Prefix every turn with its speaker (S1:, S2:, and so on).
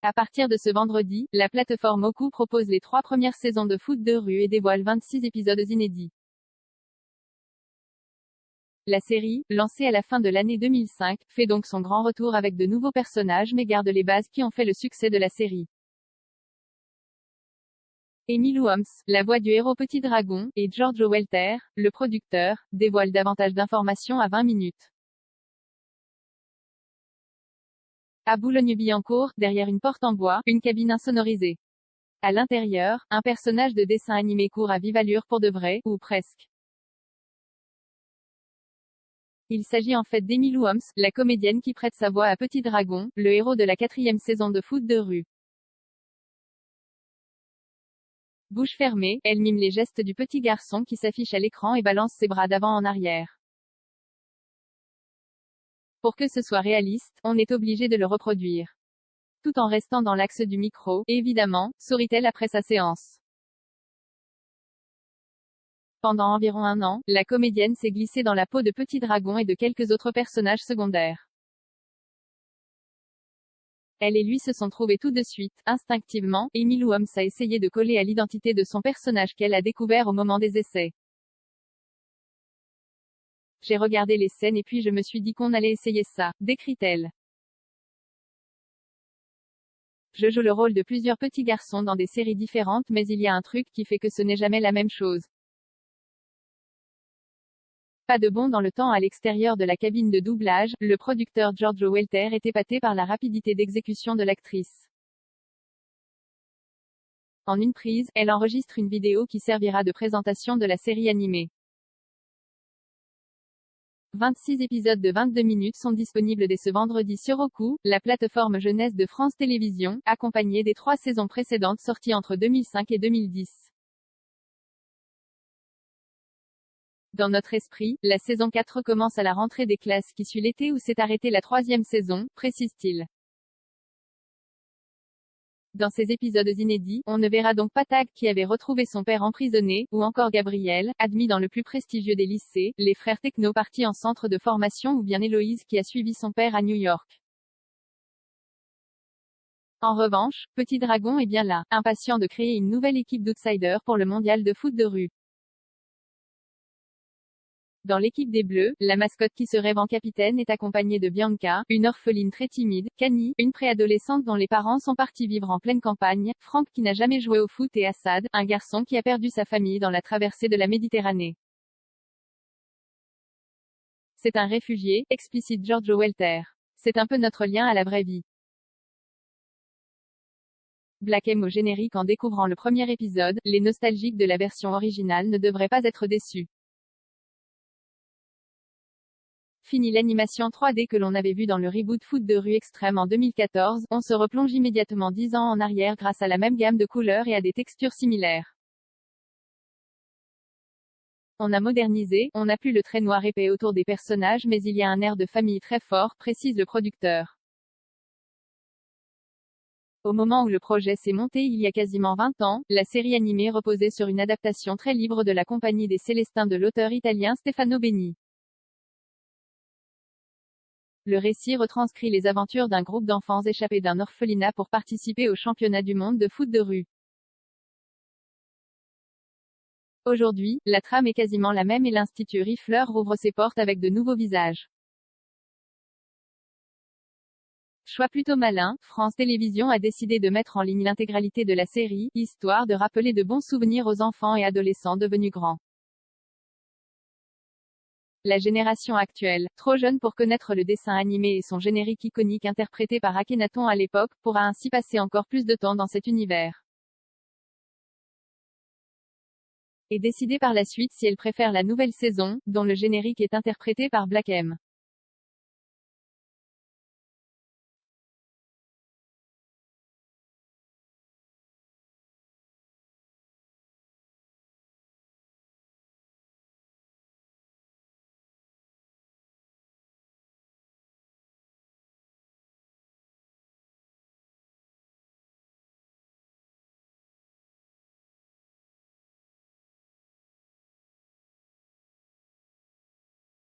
S1: À partir de ce vendredi, la plateforme Roku propose les 3 premières saisons de Foot de rue et dévoile 26 épisodes inédits. La série, lancée à la fin de l'année 2005, fait donc son grand retour avec de nouveaux personnages mais garde les bases qui ont fait le succès de la série. Emile Holmes, la voix du héros Petit Dragon, et Giorgio Welter, le producteur, dévoilent davantage d'informations à 20 minutes. À Boulogne-Billancourt, derrière une porte en bois, une cabine insonorisée. À l'intérieur, un personnage de dessin animé court à vive allure pour de vrai, ou presque. Il s'agit en fait d'Emile Holmes, la comédienne qui prête sa voix à Petit Dragon, le héros de la 4e saison de Foot de rue. Bouche fermée, elle mime les gestes du petit garçon qui s'affiche à l'écran et balance ses bras d'avant en arrière. Pour que ce soit réaliste, on est obligé de le reproduire. Tout en restant dans l'axe du micro, évidemment, sourit-elle après sa séance. Pendant environ un an, la comédienne s'est glissée dans la peau de Petit Dragon et de quelques autres personnages secondaires. Elle et lui se sont trouvés tout de suite, instinctivement. Emile Holmes a essayé de coller à l'identité de son personnage qu'elle a découvert au moment des essais. J'ai regardé les scènes et puis je me suis dit qu'on allait essayer ça, décrit-elle. Je joue le rôle de plusieurs petits garçons dans des séries différentes mais il y a un truc qui fait que ce n'est jamais la même chose. Pas de bond dans le temps à l'extérieur de la cabine de doublage, le producteur Giorgio Welter est épaté par la rapidité d'exécution de l'actrice. En une prise, elle enregistre une vidéo qui servira de présentation de la série animée. 26 épisodes de 22 minutes sont disponibles dès ce vendredi sur Roku, la plateforme jeunesse de France Télévisions, accompagnée des 3 saisons précédentes sorties entre 2005 et 2010. Dans notre esprit, la saison 4 commence à la rentrée des classes qui suit l'été où s'est arrêtée la 3e saison, précise-t-il. Dans ces épisodes inédits, on ne verra donc pas Tag qui avait retrouvé son père emprisonné, ou encore Gabriel, admis dans le plus prestigieux des lycées, les frères techno partis en centre de formation ou bien Héloïse qui a suivi son père à New York. En revanche, Petit Dragon est bien là, impatient de créer une nouvelle équipe d'outsiders pour le mondial de foot de rue. Dans l'équipe des Bleus, la mascotte qui se rêve en capitaine est accompagnée de Bianca, une orpheline très timide, Cani, une préadolescente dont les parents sont partis vivre en pleine campagne, Franck qui n'a jamais joué au foot et Assad, un garçon qui a perdu sa famille dans la traversée de la Méditerranée. C'est un réfugié, explicite Giorgio Welter. C'est un peu notre lien à la vraie vie. Black M au générique. En découvrant le premier épisode, les nostalgiques de la version originale ne devraient pas être déçus. Fini l'animation 3D que l'on avait vue dans le reboot Foot de rue extrême en 2014, on se replonge immédiatement 10 ans en arrière grâce à la même gamme de couleurs et à des textures similaires. On a modernisé, on n'a plus le trait noir épais autour des personnages mais il y a un air de famille très fort, précise le producteur. Au moment où le projet s'est monté il y a quasiment 20 ans, la série animée reposait sur une adaptation très libre de La Compagnie des Célestins de l'auteur italien Stefano Benni. Le récit retranscrit les aventures d'un groupe d'enfants échappés d'un orphelinat pour participer au championnat du monde de foot de rue. Aujourd'hui, la trame est quasiment la même et l'Institut Riffler rouvre ses portes avec de nouveaux visages. Choix plutôt malin, France Télévisions a décidé de mettre en ligne l'intégralité de la série, histoire de rappeler de bons souvenirs aux enfants et adolescents devenus grands. La génération actuelle, trop jeune pour connaître le dessin animé et son générique iconique interprété par Akhenaton à l'époque, pourra ainsi passer encore plus de temps dans cet univers. Et décider par la suite si elle préfère la nouvelle saison, dont le générique est interprété par Black M.